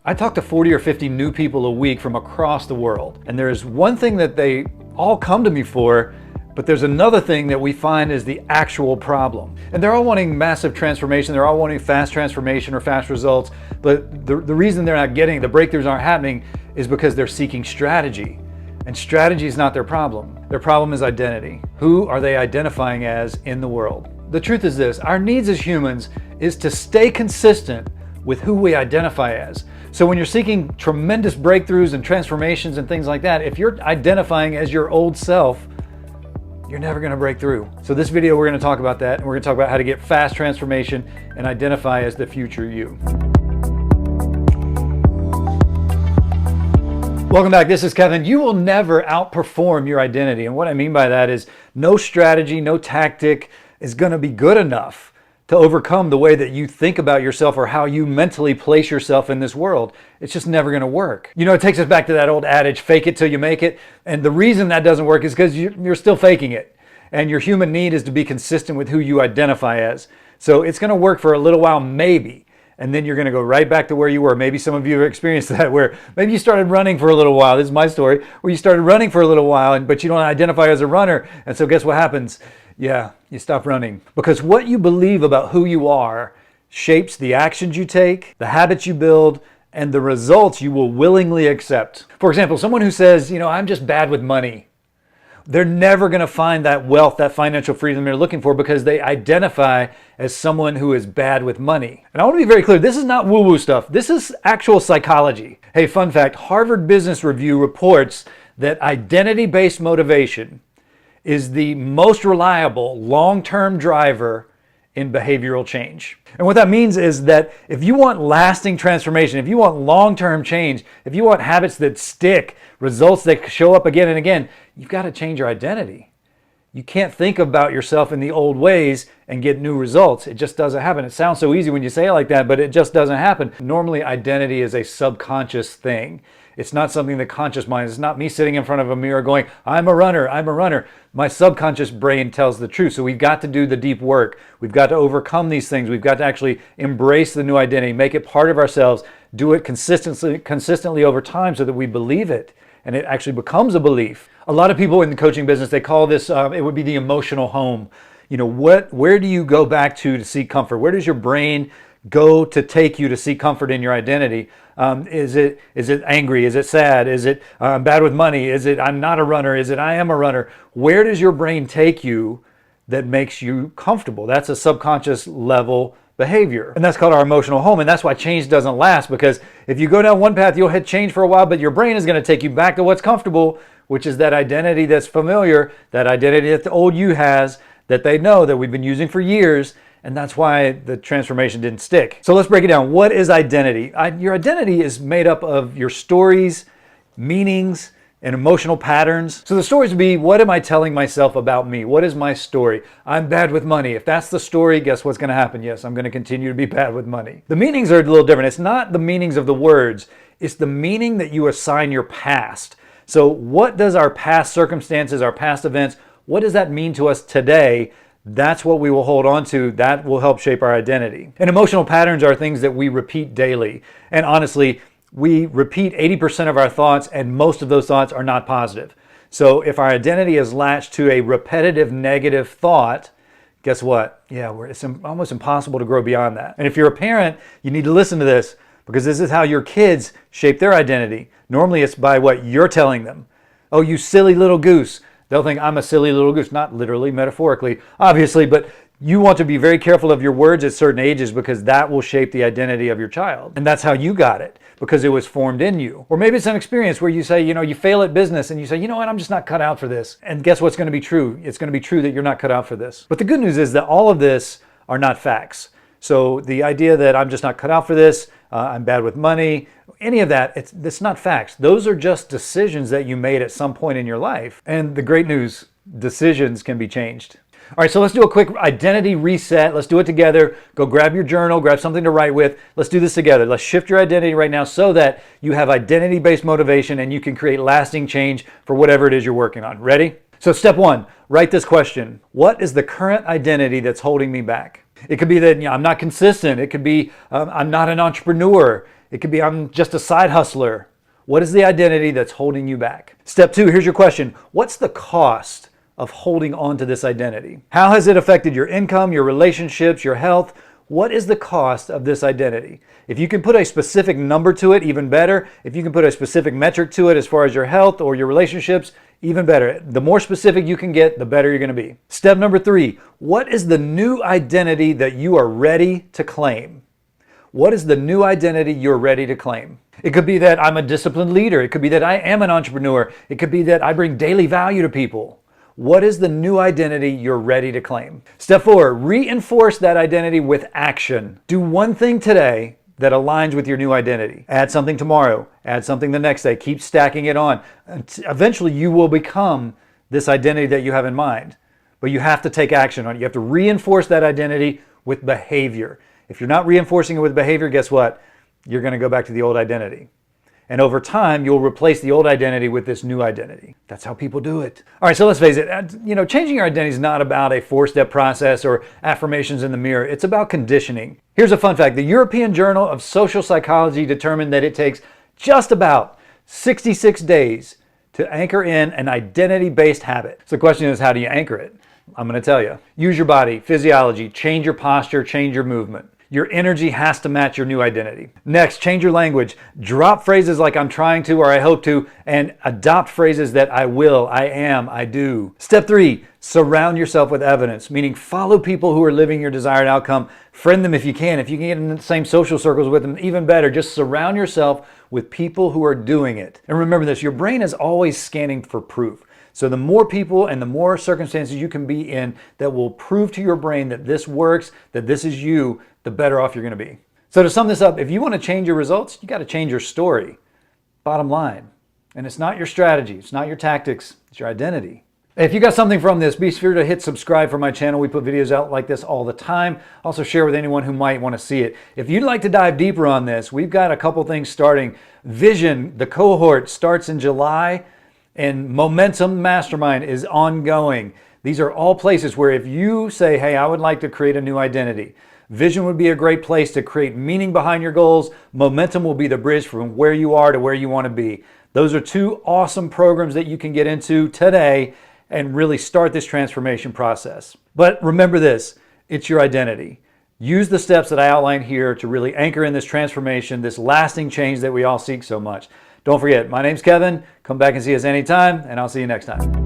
I talk to 40 or 50 new people a week from across the world, and there's one thing that they all come to me for, but there's another thing that we find is the actual problem. And they're all wanting massive transformation, they're all wanting fast transformation or fast results, but the reason they're not getting, the breakthroughs aren't happening, is because they're seeking strategy. And strategy is not their problem. Their problem is identity. Who are they identifying as in the world? The truth is this, our needs as humans is to stay consistent with who we identify as. So when you're seeking tremendous breakthroughs and transformations and things like that, if you're identifying as your old self, you're never going to break through. So this video, we're going to talk about that, and we're going to talk about how to get fast transformation and identify as the future you. Welcome back, this is Kevin. You will never outperform your identity. And what I mean by that is no strategy, no tactic is going to be good enough to overcome the way that you think about yourself or how you mentally place yourself in this world. It's just never going to work. You know, it takes us back to that old adage, fake it till you make it. And the reason that doesn't work is because you're still faking it. And your human need is to be consistent with who you identify as. So it's going to work for a little while, maybe. And then you're going to go right back to where you were. Maybe some of you have experienced that, where maybe you started running for a little while. This is my story, where you started running for a little while, but you don't identify as a runner. And so guess what happens? Yeah, you stop running. Because what you believe about who you are shapes the actions you take, the habits you build, and the results you will willingly accept. For example, someone who says, you know, I'm just bad with money. They're never going to find that wealth, that financial freedom they're looking for, because they identify as someone who is bad with money. And I want to be very clear, this is not woo-woo stuff. This is actual psychology. Hey, fun fact, Harvard Business Review reports that identity-based motivation is the most reliable long-term driver in behavioral change. And what that means is that if you want lasting transformation, if you want long-term change, if you want habits that stick, results that show up again and again, you've got to change your identity. You can't think about yourself in the old ways and get new results. It just doesn't happen. It sounds so easy when you say it like that, but it just doesn't happen. Normally, identity is a subconscious thing. It's not something the conscious mind, it's not me sitting in front of a mirror going, I'm a runner, I'm a runner. My subconscious brain tells the truth. So we've got to do the deep work. We've got to overcome these things. We've got to actually embrace the new identity, make it part of ourselves, do it consistently over time so that we believe it and it actually becomes a belief. A lot of people in the coaching business, they call this, it would be the emotional home. You know, where do you go back to seek comfort? Where does your brain go to take you to seek comfort in your identity? Is it angry? Is it sad? Is it I'm bad with money? Is it I'm not a runner? Is it I am a runner? Where does your brain take you that makes you comfortable? That's a subconscious level behavior. And that's called our emotional home. And that's why change doesn't last, because if you go down one path, you'll hit change for a while, but your brain is going to take you back to what's comfortable, which is that identity that's familiar, that identity that the old you has, that they know, that we've been using for years. And that's why the transformation didn't stick. So let's break it down. What is identity? Your identity is made up of your stories, meanings, and emotional patterns. So the stories would be, what am I telling myself about me? What is my story? I'm bad with money. If that's the story, guess what's going to happen? Yes, I'm going to continue to be bad with money. The meanings are a little different. It's not the meanings of the words. It's the meaning that you assign your past. So what does our past circumstances, our past events, what does that mean to us today? That's what we will hold on to. That will help shape our identity. And emotional patterns are things that we repeat daily. And honestly, we repeat 80% of our thoughts, and most of those thoughts are not positive. So if our identity is latched to a repetitive negative thought, guess what? Yeah, it's almost impossible to grow beyond that. And if you're a parent, you need to listen to this, because this is how your kids shape their identity. Normally it's by what you're telling them. Oh, you silly little goose. They'll think I'm a silly little goose, not literally, metaphorically, obviously, but you want to be very careful of your words at certain ages, because that will shape the identity of your child. And that's how you got it, because it was formed in you. Or maybe it's an experience where you say, you know, you fail at business and you say, you know what, I'm just not cut out for this. And guess what's going to be true? It's going to be true that you're not cut out for this. But the good news is that all of this are not facts. So the idea that I'm just not cut out for this, I'm bad with money, any of that, it's not facts. Those are just decisions that you made at some point in your life. And the great news, decisions can be changed. All right, so let's do a quick identity reset. Let's do it together. Go grab your journal, grab something to write with. Let's do this together. Let's shift your identity right now so that you have identity-based motivation and you can create lasting change for whatever it is you're working on. Ready? So step one, write this question. What is the current identity that's holding me back? It could be that I'm not consistent. It could be I'm not an entrepreneur. It could be I'm just a side hustler. What is the identity that's holding you back? Step 2, here's your question. What's the cost of holding on to this identity? How has it affected your income, your relationships, your health? What is the cost of this identity? If you can put a specific number to it, even better. If you can put a specific metric to it as far as your health or your relationships, even better. The more specific you can get, the better you're going to be. Step number 3, what is the new identity that you are ready to claim? What is the new identity you're ready to claim? It could be that I'm a disciplined leader. It could be that I am an entrepreneur. It could be that I bring daily value to people. What is the new identity you're ready to claim? Step 4, reinforce that identity with action. Do one thing today that aligns with your new identity. Add something tomorrow. Add something the next day. Keep stacking it on. Eventually, you will become this identity that you have in mind. But you have to take action on it. You have to reinforce that identity with behavior. If you're not reinforcing it with behavior, guess what? You're going to go back to the old identity. And over time, you'll replace the old identity with this new identity. That's how people do it. All right, so let's face it. Changing your identity is not about a 4-step process or affirmations in the mirror. It's about conditioning. Here's a fun fact. The European Journal of Social Psychology determined that it takes just about 66 days to anchor in an identity-based habit. So the question is, how do you anchor it? I'm going to tell you. Use your body, physiology, change your posture, change your movement. Your energy has to match your new identity. Next, change your language. Drop phrases like I'm trying to or I hope to, and adopt phrases that I will, I am, I do. Step 3, surround yourself with evidence, meaning follow people who are living your desired outcome. Friend them if you can. If you can get in the same social circles with them, even better. Just surround yourself with people who are doing it. And remember this, your brain is always scanning for proof. So the more people and the more circumstances you can be in that will prove to your brain that this works, that this is you, the better off you're going to be. So to sum this up, if you want to change your results, you got to change your story. Bottom line. And it's not your strategy. It's not your tactics. It's your identity. If you got something from this, be sure to hit subscribe for my channel. We put videos out like this all the time. Also share with anyone who might want to see it. If you'd like to dive deeper on this, we've got a couple things starting. Vision, the cohort starts in July. And Momentum Mastermind is ongoing. These are all places where if you say, hey, I would like to create a new identity, Vision would be a great place to create meaning behind your goals. Momentum will be the bridge from where you are to where you want to be. Those are 2 awesome programs that you can get into today and really start this transformation process. But remember this, it's your identity. Use the steps that I outlined here to really anchor in this transformation, this lasting change that we all seek so much. Don't forget, my name's Kevin. Come back and see us anytime, and I'll see you next time.